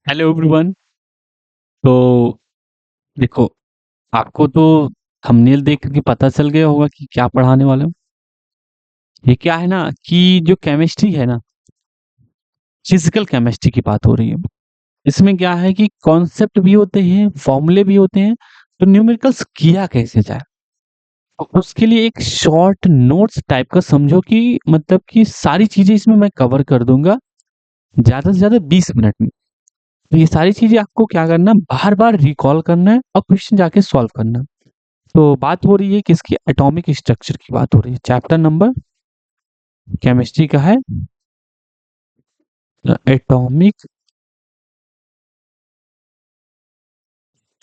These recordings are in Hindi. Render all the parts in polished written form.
Hello everyone. तो देखो, आपको तो थंबनेल देख करके पता चल गया होगा कि क्या पढ़ाने वाला हूँ। ये क्या है ना कि जो केमिस्ट्री है ना, फिजिकल केमिस्ट्री की बात हो रही है। इसमें क्या है कि कॉन्सेप्ट भी होते हैं, फॉर्मूले भी होते हैं। तो न्यूमेरिकल्स किया कैसे जाए, तो उसके लिए एक शॉर्ट नोट्स टाइप का समझो कि मतलब कि सारी चीजें इसमें मैं कवर कर दूंगा ज्यादा से ज्यादा 20 मिनट में। तो ये सारी चीजें आपको क्या करना, बार बार रिकॉल करना है और क्वेश्चन जाके सॉल्व करना है। तो बात हो रही है किसकी, एटॉमिक स्ट्रक्चर की बात हो रही है। चैप्टर नंबर केमिस्ट्री का है एटॉमिक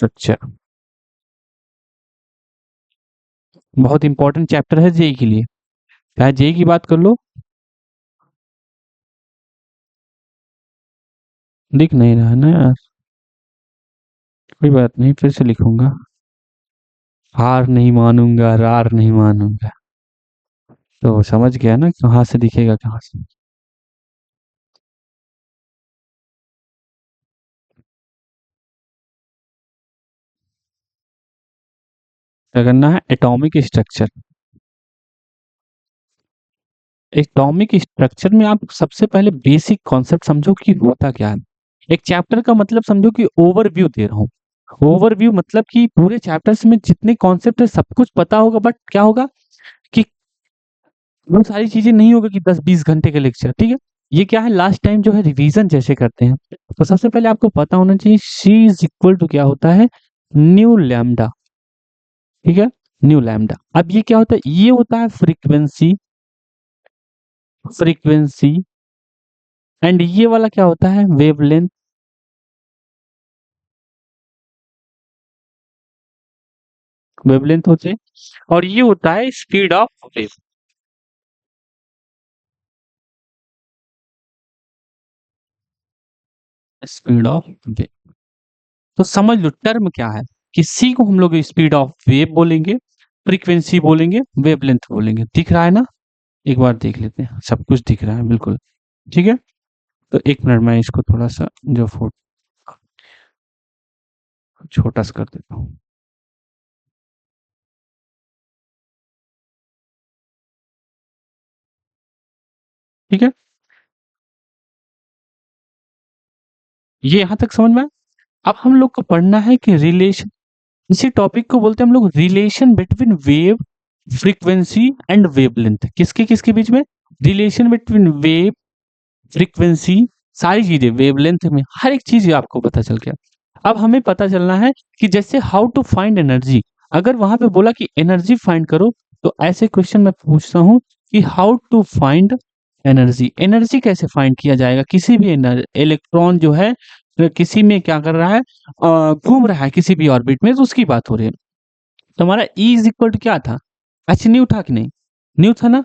स्ट्रक्चर। बहुत इंपॉर्टेंट चैप्टर है जेई के लिए। क्या जेई की बात कर लो। दिख नहीं रहा है ना यार, कोई बात नहीं, फिर से लिखूंगा। हार नहीं मानूंगा, रार नहीं मानूंगा। तो समझ गया ना कहाँ से दिखेगा, कहाँ से। क्या करना है, एटॉमिक स्ट्रक्चर। एटॉमिक स्ट्रक्चर में आप सबसे पहले बेसिक कॉन्सेप्ट समझो कि होता क्या है। एक चैप्टर का मतलब समझो कि ओवरव्यू दे रहा हूँ। ओवरव्यू मतलब कि पूरे चैप्टर्स में जितने कॉन्सेप्ट है सब कुछ पता होगा, बट क्या होगा कि वो सारी चीजें नहीं होगा कि 10-20 घंटे का लेक्चर, ठीक है। ये क्या है, लास्ट टाइम जो है रिवीजन जैसे करते हैं। तो सबसे पहले आपको पता होना चाहिए सी इज इक्वल टू क्या होता है, न्यू लैम्डा। ठीक है, न्यू लैम्डा। अब ये क्या होता है, ये होता है फ्रीक्वेंसी। फ्रीक्वेंसी एंड ये वाला क्या होता है, वेवलेंथ। वेवलेंथ होते हैं। और ये होता है speed of wave. Speed of wave. तो समझ लो टर्म क्या है, कि सी को हम लोग स्पीड ऑफ वेव बोलेंगे, फ्रीक्वेंसी बोलेंगे, वेवलेंथ बोलेंगे। दिख रहा है ना, एक बार देख लेते हैं, सब कुछ दिख रहा है बिल्कुल। ठीक है, तो एक मिनट मैं इसको थोड़ा सा जो फोटो छोटा सा कर देता हूँ। ठीक है, ये यहां तक समझ में आया? अब हम लोग को पढ़ना है कि रिलेशन, इसी टॉपिक को बोलते हैं हम लोग relation between wave, frequency and wavelength. किसके किसके बीच में, रिलेशन बिटवीन वेव, फ्रीक्वेंसी, सारी चीजें वेवलेंथ में, हर एक चीज आपको पता चल गया। अब हमें पता चलना है कि जैसे हाउ टू फाइंड एनर्जी। अगर वहां पे बोला कि एनर्जी फाइंड करो, तो ऐसे क्वेश्चन मैं पूछता हूँ कि how to find energy. Energy कैसे फाइंड किया जाएगा, किसी भी इलेक्ट्रॉन जो है किसी में क्या कर रहा है, घूम रहा है किसी भी ऑर्बिट में, तो उसकी बात हो रही है। तो हमारा E इज इक्वल टू क्या था, एच न्यू था कि नहीं, न्यू था ना।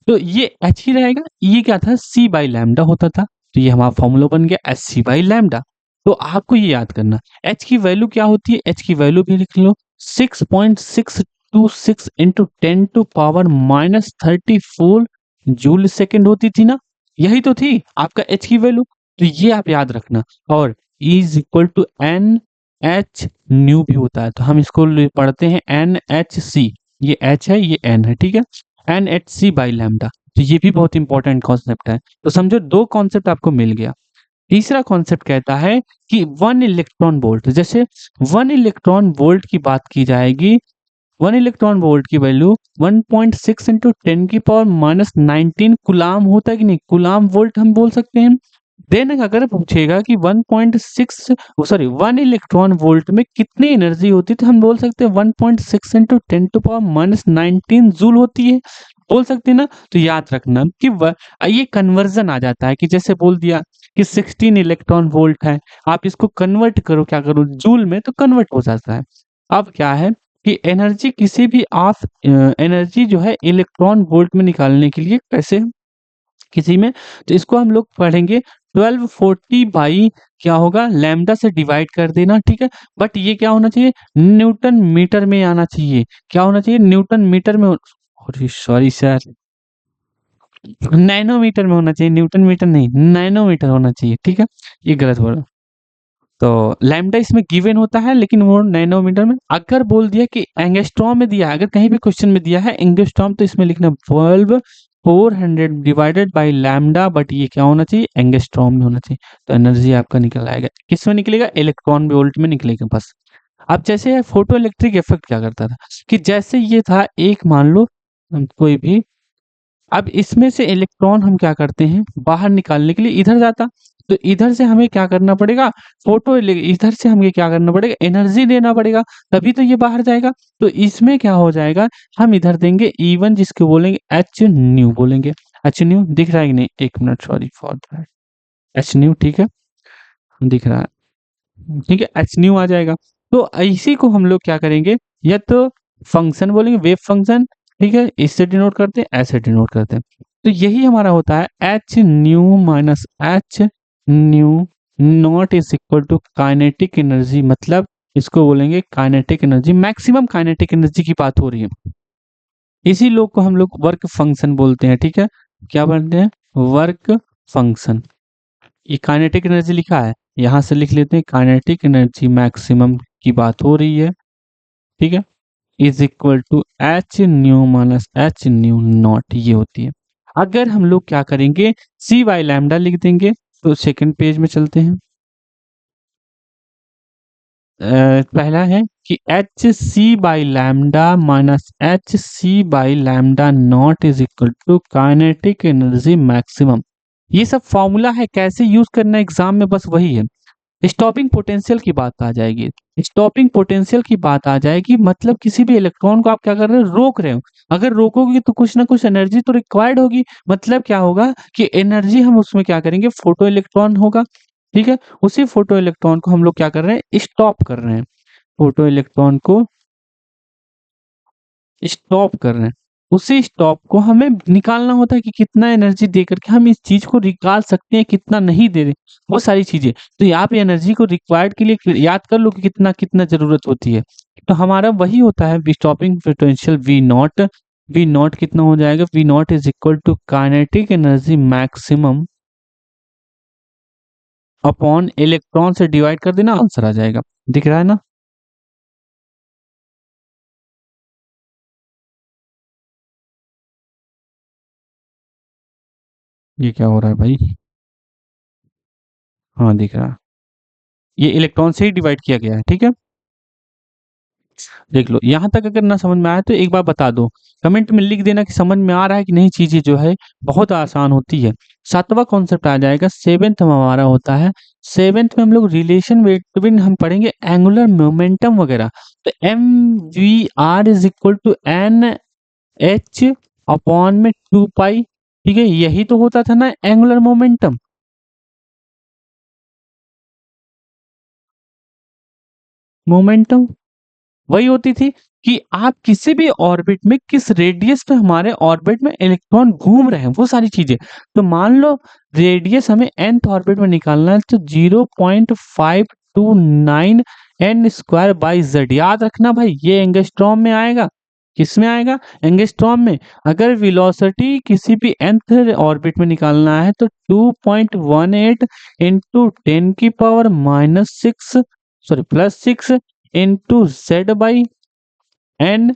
तो ये एच ही रहेगा, ये क्या था, सी बाई लैम्डा होता था। तो ये हमारा फॉर्मूला बन गया एच सी बाई लैम्डा। तो आपको ये याद करना, एच की वैल्यू क्या होती है, एच की वैल्यू भी लिख लो, 6.626 into 10 to power -34 joule second होती थी ना। यही तो थी आपका एच की वैल्यू। तो ये आप याद रखना। और E is equal to N H nu भी होता है, तो हम इसको पढ़ते हैं एन एच सी। ये एच है, ये एन है, ठीक है। N H C by lambda. तो ये भी बहुत इंपॉर्टेंट कॉन्सेप्ट है। तो समझो दो कॉन्सेप्ट आपको मिल गया। तीसरा कॉन्सेप्ट कहता है कि 1 इलेक्ट्रॉन वोल्ट, जैसे 1 इलेक्ट्रॉन वोल्ट की बात की जाएगी। 1 इलेक्ट्रॉन वोल्ट की वैल्यू 1.6 इंटू 10 की पावर -19 कुलाम होता है कि नहीं, कुलाम वोल्ट हम बोल सकते हैं। देन अगर पूछेगा कि 1.6, सॉरी 1 इलेक्ट्रॉन वोल्ट में कितनी एनर्जी होती है, तो हम बोल सकते हैं 1.6 इंटू 10 टू पावर -19 जूल होती है। बोल सकते हैं ना। तो याद रखना कि ये कन्वर्जन आ जाता है, कि जैसे बोल दिया कि 16 इलेक्ट्रॉन वोल्ट है, आप इसको कन्वर्ट करो, क्या करो, जूल में, तो कन्वर्ट हो जाता है। अब क्या है कि एनर्जी किसी भी आप एनर्जी जो है इलेक्ट्रॉन वोल्ट में निकालने के लिए कैसे, किसी में, तो इसको हम लोग पढ़ेंगे 1240 बाई क्या होगा, लैम्डा से डिवाइड कर देना, ठीक है। बट ये क्या होना चाहिए, न्यूटन मीटर में आना चाहिए। क्या होना चाहिए, न्यूटन मीटर में सॉरी सर, नैनोमीटर में होना चाहिए, न्यूटन मीटर नहीं, नैनोमीटर होना चाहिए, ठीक है। ये गलत बोला। तो लैम्डा इसमें गिवन होता है, लेकिन वो नैनोमीटर में। अगर बोल दिया कि एंगस्ट्रॉम में दिया है, अगर कहीं भी क्वेश्चन में दिया है एंगस्ट्रॉम, तो इसमें लिखना 12 400 डिवाइडेड बाय लैम्डा, बट ये क्या होना चाहिए, एंगस्ट्रॉम में होना चाहिए। तो एनर्जी आपका निकल आएगा, किस में निकलेगा, इलेक्ट्रॉन वोल्ट में निकलेगा बस। अब जैसे फोटो इलेक्ट्रिक इफेक्ट क्या करता था कि जैसे ये था एक, मान लो कोई भी, अब इसमें से इलेक्ट्रॉन हम क्या करते हैं, बाहर निकालने के लिए इधर जाता, तो इधर से हमें क्या करना पड़ेगा, इधर से हमें क्या करना पड़ेगा, एनर्जी देना पड़ेगा, तभी तो ये बाहर जाएगा। तो इसमें क्या हो जाएगा, हम इधर देंगे E1, जिसको बोलेंगे एच न्यू बोलेंगे। एच न्यू दिख रहा है कि नहीं, एक minute, sorry for that, H new, ठीक है, दिख रहा है, ठीक है, एच न्यू आ जाएगा। तो इसी को हम लोग क्या करेंगे, या तो फंक्शन बोलेंगे, वेव फंक्शन, ठीक है, इससे डिनोट करते हैं, ऐसे डिनोट करते हैं। तो यही हमारा होता है H nu minus H nu naught is equal to kinetic energy, मतलब इसको बोलेंगे kinetic energy, maximum kinetic energy की बात हो रही है। इसी लोग को हम लोग वर्क फंक्शन बोलते हैं, ठीक है, क्या बोलते हैं, वर्क फंक्शन। ये काइनेटिक एनर्जी लिखा है, यहां से लिख लेते हैं काइनेटिक एनर्जी मैक्सिमम की बात हो रही है, ठीक है, is equal to H nu minus H nu naught, ये होती है। अगर हम लोग क्या करेंगे, सी बाई लैम्डा लिख देंगे, तो सेकंड पेज में चलते हैं। पहला है कि H C by lambda minus H C by lambda naught is equal to kinetic energy maximum. ये सब फॉर्मूला है, कैसे यूज करना है एग्जाम में, बस वही है। स्टॉपिंग पोटेंशियल की बात आ जाएगी, स्टॉपिंग पोटेंशियल की बात आ जाएगी, मतलब किसी भी इलेक्ट्रॉन को आप क्या कर रहे हो, रोक रहे हो। अगर रोकोगे तो कुछ ना कुछ एनर्जी तो रिक्वायर्ड होगी, मतलब क्या होगा कि एनर्जी हम उसमें क्या करेंगे, फोटो इलेक्ट्रॉन होगा, ठीक है, उसी फोटो इलेक्ट्रॉन को हम लोग क्या कर रहे हैं, स्टॉप कर रहे हैं, फोटो इलेक्ट्रॉन को स्टॉप कर रहे हैं। उसी स्टॉप को हमें निकालना होता है कि कितना एनर्जी दे करके हम इस चीज को निकाल सकते हैं, कितना नहीं दे रहे, वो सारी चीजें। तो यहाँ पे एनर्जी को रिक्वायर्ड के लिए याद कर लो कि कितना कितना जरूरत होती है। तो हमारा वही होता है stopping potential V naught. V naught कितना हो जाएगा, V naught is equal to kinetic energy maximum upon electron से डिवाइड कर देना, आंसर आ जाएगा। दिख रहा है ना। ये क्या हो रहा है भाई, हाँ दिख रहा है, ये इलेक्ट्रॉन से ही डिवाइड किया गया है, ठीक है। देख लो, यहाँ तक अगर ना समझ में आया तो एक बार बता दो, कमेंट में लिख देना कि समझ में आ रहा है कि नहीं। चीजें जो है बहुत आसान होती है। सातवां कॉन्सेप्ट आ जाएगा, सेवेंथ में हमारा होता है। सेवेंथ में हम लोग रिलेशन बिटवीन हम पढ़ेंगे एंगुलर मोमेंटम वगैरह। तो mvr is equal to N H upon में 2 पाई, ठीक है, यही तो होता था ना एंगुलर मोमेंटम। मोमेंटम वही होती थी कि आप किसी भी ऑर्बिट में किस रेडियस पे हमारे ऑर्बिट में इलेक्ट्रॉन घूम रहे हैं, वो सारी चीजें। तो मान लो रेडियस हमें nth ऑर्बिट में निकालना है, तो 0.529 n स्क्वायर बाई जेड, याद रखना भाई, ये एंगस्ट्रॉम में आएगा। किस में आएगा, एंगस्ट्रॉम में। अगर वेलोसिटी किसी भी nth ऑर्बिट में निकालना है तो 2.18 into 10⁻⁻6, sorry +6 into Z by N.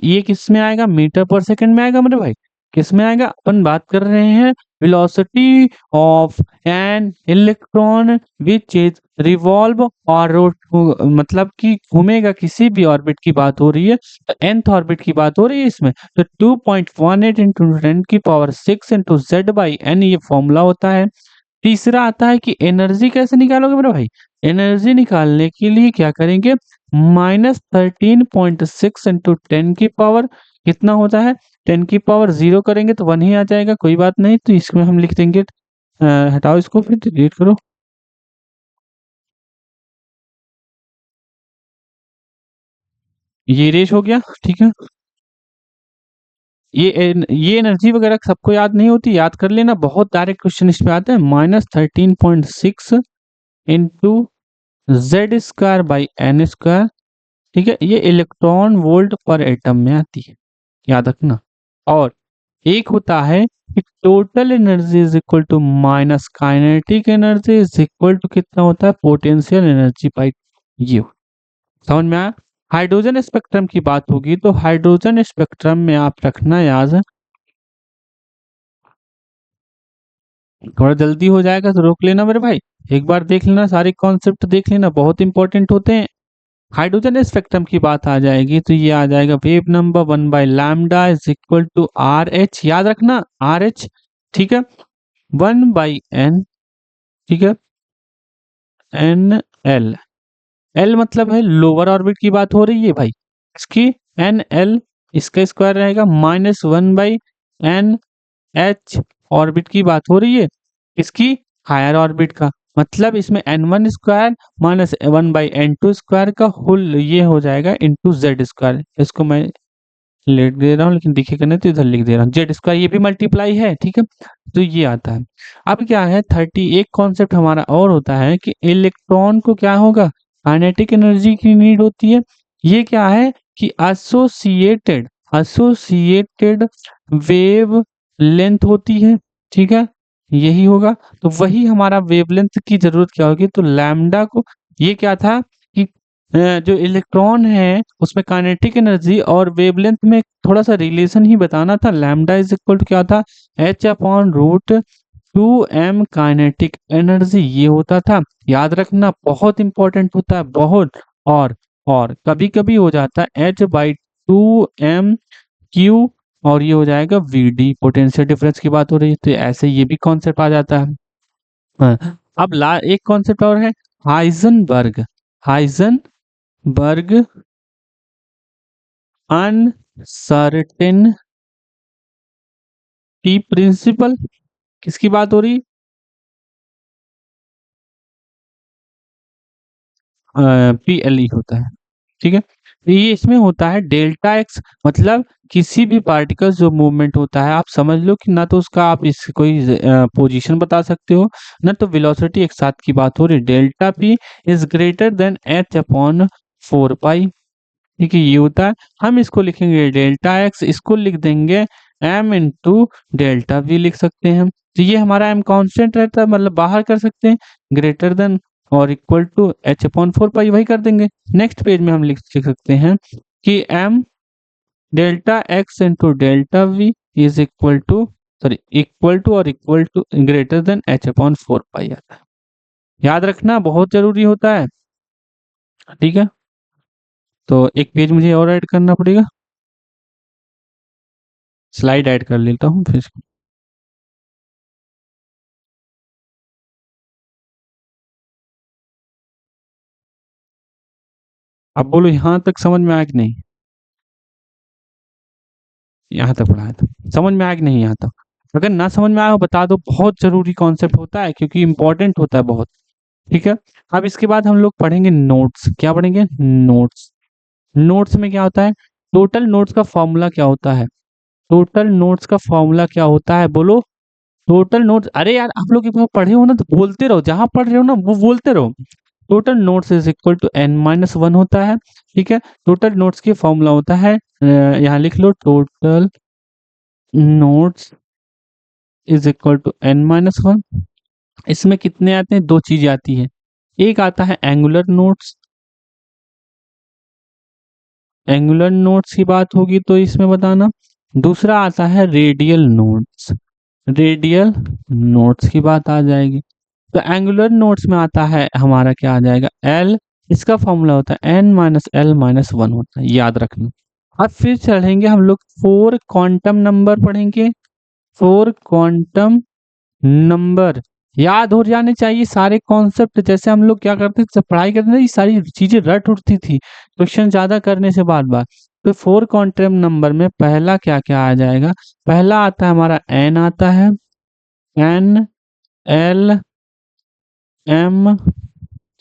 ये किस में आएगा, मीटर पर सेकंड में आएगा मेरे भाई। किस में आएगा, अपन बात कर रहे हैं velocity of an electron which is revolve और मतलब कि घूमेगा किसी भी ऑर्बिट की बात हो रही है, तो nth ऑर्बिट की बात हो रही है इसमें। तो 2.18 into 10⁻6 into Z by N, ये फॉर्मूला होता है। तीसरा आता है कि एनर्जी कैसे निकालोगे मेरे भाई। एनर्जी निकालने के लिए क्या करेंगे, -13.6 इंटू 10 की पावर कितना होता है, 10 की पावर 0 करेंगे तो 1 ही आ जाएगा, कोई बात नहीं। तो इसमें हम लिख देंगे हटाओ इसको, फिर डिलीट करो। ये रेश हो गया, ठीक है। ये एनर्जी वगैरह सबको याद नहीं होती, याद कर लेना, बहुत डायरेक्ट क्वेश्चन इसमें आते हैं। -13.6 into Z square by N square, ठीक है, ये इलेक्ट्रॉन वोल्ट पर एटम में आती है, याद रखना। और एक होता है कि total energy is equal to minus kinetic energy is equal to कितना होता है, पोटेंशियल एनर्जी बाई यू। समझ में आया? हाइड्रोजन स्पेक्ट्रम की बात होगी तो हाइड्रोजन स्पेक्ट्रम में आप रखना याद, थोड़ा जल्दी हो जाएगा तो रोक लेना मेरे भाई, एक बार देख लेना, सारे कॉन्सेप्ट देख लेना, बहुत इंपॉर्टेंट होते हैं। हाइड्रोजन स्पेक्ट्रम की बात आ जाएगी तो ये आ जाएगा wave number 1/λ is equal to RH, याद रखना RH, ठीक है, 1/n, ठीक है, NL, L मतलब है लोअर ऑर्बिट की बात हो रही है भाई, इसकी NL, इसका स्क्वायर रहेगा -1/NH, ऑर्बिट की बात हो रही है, इसकी हायर ऑर्बिट का, मतलब इसमें n1 square minus 1/n2 square का होल ये हो जाएगा इंटू जेड स्क्वायर। इसको मैं लिख दे रहा हूँ लेकिन दिखेगा नहीं तो इधर लिख दे रहा हूँ, जेड स्क्वायर ये भी मल्टीप्लाई है, ठीक है, तो ये आता है। अब क्या है 31 कॉन्सेप्ट हमारा और होता है कि इलेक्ट्रॉन को क्या होगा, काइनेटिक एनर्जी की नीड होती है। ये क्या है कि एसोसिएटेड एसोसिएटेड वेव लेंथ होती है, ठीक है, यही होगा। तो वही हमारा वेवलेंथ की जरूरत क्या होगी, तो लैम्डा को, ये क्या था कि जो इलेक्ट्रॉन है उसमें काइनेटिक एनर्जी और वेवलेंथ में थोड़ा सा रिलेशन ही बताना था। लैम्डा इज इक्वल टू क्या था, h/√2m काइनेटिक एनर्जी, ये होता था, याद रखना, बहुत इंपॉर्टेंट होता है बहुत। और कभी कभी हो जाता है h/2m⁴, और ये हो जाएगा VD, पोटेंशियल डिफरेंस की बात हो रही है, तो ऐसे ये भी कॉन्सेप्ट आ जाता है। हाँ, अब ला एक कॉन्सेप्ट और है, हाइजनबर्ग हाइजनबर्ग अनसर्टेनिटी प्रिंसिपल, किसकी बात हो रही, PLE होता है, ठीक है। तो ये इसमें होता है डेल्टा एक्स, मतलब किसी भी पार्टिकल जो मूवमेंट होता है आप समझ लो कि ना तो उसका आप इस कोई पोजीशन बता सकते हो ना तो वेलोसिटी, एक साथ की बात हो रही है। Delta P is greater than h/4 पाई, ठीक है, ये होता है। हम इसको लिखेंगे डेल्टा एक्स, इसको लिख देंगे m इंटू डेल्टा वी लिख सकते हैं। तो ये हमारा m कांस्टेंट रहता है, मतलब बाहर कर सकते हैं, ग्रेटर देन और इक्वल टू h/4 पाई, वही कर देंगे। नेक्स्ट पेज में हम लिख सकते हैं कि m delta X into delta V is equal to, sorry, equal to और equal to greater than h/4 pi आता है। याद रखना बहुत जरूरी होता है, ठीक है। तो एक पेज मुझे और ऐड करना पड़ेगा, स्लाइड ऐड कर लेता हूँ फिर। अब बोलो यहाँ तक समझ में आया कि नहीं, यहाँ तक पढ़ाया था, समझ में आया कि नहीं यहाँ तक? अगर ना समझ में आया हो बता दो, बहुत जरूरी कॉन्सेप्ट होता है क्योंकि इंपॉर्टेंट होता है बहुत, ठीक है। अब इसके बाद हम लोग पढ़ेंगे नोट्स, क्या पढ़ेंगे, नोट्स। नोट्स में क्या होता है, टोटल नोट्स का फॉर्मूला क्या होता है, टोटल नोट्स का फॉर्मूला क्या होता है बोलो, टोटल नोट्स, अरे यार आप लोग एक बार पढ़े हो ना तो बोलते रहो, जहां पढ़ रहे हो ना वो बोलते रहो। Total notes is equal to n-1 होता है, ठीक है। टोटल नोट्स की फॉर्मूला होता है, यहाँ लिख लो, total notes is equal to n-1। इसमें कितने आते हैं, दो चीजें आती है, एक आता है एंगुलर नोट्स, एंगुलर नोट्स की बात होगी तो इसमें बताना, दूसरा आता है रेडियल नोट्स, रेडियल नोट्स की बात आ जाएगी। तो एंगुलर नोट्स में आता है हमारा क्या आ जाएगा, L, इसका फॉर्मूला होता है n-L-1 होता है, याद रखना। अब फिर चढ़ेंगे हम लोग 4 क्वांटम नंबर पढ़ेंगे, 4 क्वांटम नंबर, याद हो जाने चाहिए सारे कॉन्सेप्ट। जैसे हम लोग क्या करते थे जब पढ़ाई करते थे, ये सारी चीजें रट उठती थी क्वेश्चन ज्यादा करने से बार बार। तो 4 क्वांटम नंबर में पहला क्या क्या आ जाएगा, पहला आता है हमारा n आता है, n l m,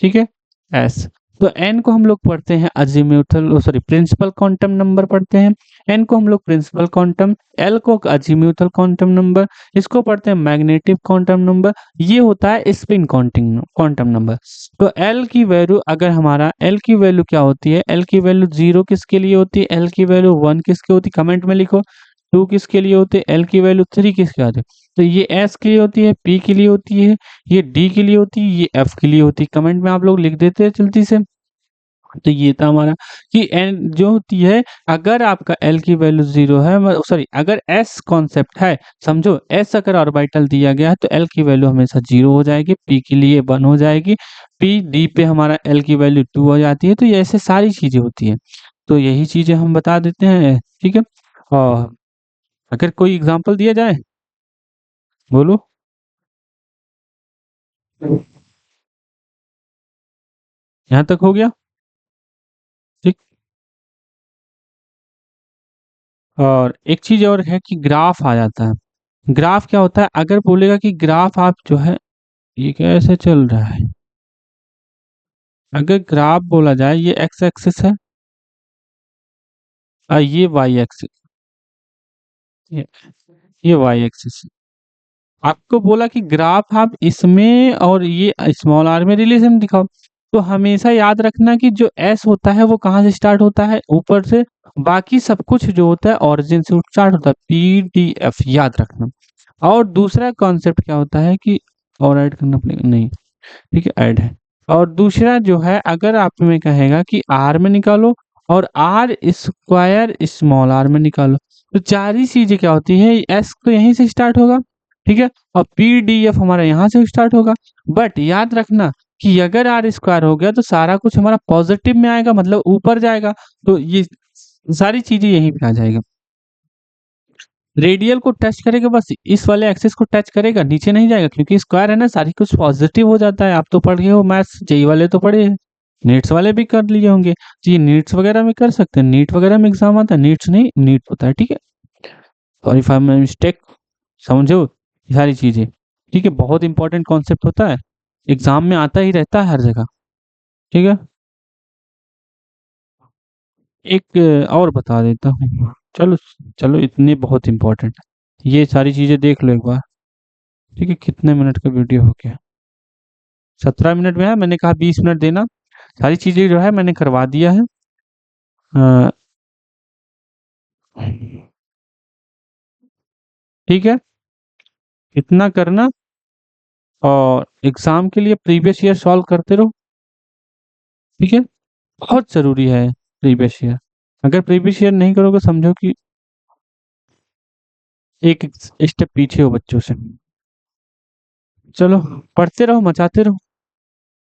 ठीक है, s। तो n को हम लोग पढ़ते हैं अजीम्यूथल, सॉरी प्रिंसिपल क्वांटम नंबर पढ़ते हैं, n को हम लोग प्रिंसिपल क्वांटम, l को अजीम्यूथल क्वांटम नंबर, इसको पढ़ते हैं मैग्नेटिक क्वांटम नंबर, ये होता है स्पिन क्वांटम नंबर। तो l की वैल्यू, अगर हमारा l की वैल्यू क्या होती है, l की वैल्यू 0 किसके लिए होती है, l की वैल्यू 1 किसके होती है, कमेंट में लिखो। 2 किसके लिए होते हैं, एल की वैल्यू 3 किसके आते हैं, तो ये एस के लिए होती है, पी के लिए होती है, ये डी के लिए होती है, ये एफ के लिए होती है। कमेंट में आप लोग लिख देते हैं जल्दी से। तो ये था हमारा कि एन जो होती है, अगर आपका एल की वैल्यू 0 है, सॉरी, अगर एस कॉन्सेप्ट है, समझो एस अगर ऑर्बिटल दिया गया है तो एल की वैल्यू हमेशा 0 हो जाएगी, पी के लिए 1 हो जाएगी, पी डी पे हमारा एल की वैल्यू 2 हो जाती है। तो ये ऐसे सारी चीजें होती हैं, तो यही चीजें हम बता देते हैं, ठीक है। और अगर कोई एग्जांपल दिया जाए, बोलो। यहाँ तक हो गया, ठीक। और एक चीज और है कि ग्राफ आ जाता है। ग्राफ क्या होता है, अगर बोलेगा कि ग्राफ आप जो है ये कैसे चल रहा है, अगर ग्राफ बोला जाए ये एक्स एक्सिस है और ये वाई एक्सिस, ये, ये वाई एक्सिस है। आपको बोला कि ग्राफ आप इसमें और ये स्मॉल आर में रिलेशन दिखाओ, तो हमेशा याद रखना कि जो एस होता है वो कहाँ से स्टार्ट होता है, ऊपर से। बाकी सब कुछ जो होता है ओरिजिन से स्टार्ट होता है, पी डी एफ याद रखना। और दूसरा कॉन्सेप्ट क्या होता है कि, और ऐड करना पड़ेगा नहीं, ठीक है, ऐड है। और दूसरा जो है, अगर आप में कहेगा कि आर में निकालो और आर स्क्वायर स्मॉल आर में निकालो, तो चार ही चीजें क्या होती है, एस तो यहीं से स्टार्ट होगा, ठीक है, और पी डी एफ हमारा यहाँ से स्टार्ट होगा। बट याद रखना कि अगर आर स्क्वायर हो गया तो सारा कुछ हमारा पॉजिटिव में आएगा, मतलब ऊपर जाएगा, तो ये सारी चीजें यहीं पे आ जाएगा। रेडियल को टच करेगा, बस इस वाले एक्सिस को टच करेगा, नीचे नहीं जाएगा, क्योंकि स्क्वायर है ना, सारी कुछ पॉजिटिव हो जाता है। आप तो पढ़ गए हो मैथ्स, जेई वाले तो पढ़े हैं, नीट्स वाले भी कर लिए होंगे, तो ये नीट्स वगैरह में कर सकते हैं, नीट वगैरह में एग्जाम आता है, नीट्स नहीं नीट होता है, ठीक है। सॉरी फॉर माई मिस्टेक, समझो ये सारी चीजें, ठीक है, बहुत इंपॉर्टेंट कॉन्सेप्ट होता है, एग्जाम में आता ही रहता है हर जगह, ठीक है। एक और बता देता हूँ, चलो, चलो इतने बहुत इंपॉर्टेंट, ये सारी चीजें देख लो एक बार, ठीक है। कितने मिनट का वीडियो हो गया, 17 मिनट में है, मैंने कहा 20 मिनट देना। सारी चीजें जो है मैंने करवा दिया है। अ, ठीक है, इतना करना, और एग्जाम के लिए प्रीवियस ईयर सॉल्व करते रहो, ठीक है, बहुत जरूरी है प्रीवियस ईयर। अगर प्रीवियस ईयर नहीं करोगे, समझो कि एक स्टेप पीछे हो बच्चों से। चलो, पढ़ते रहो, मचाते रहो।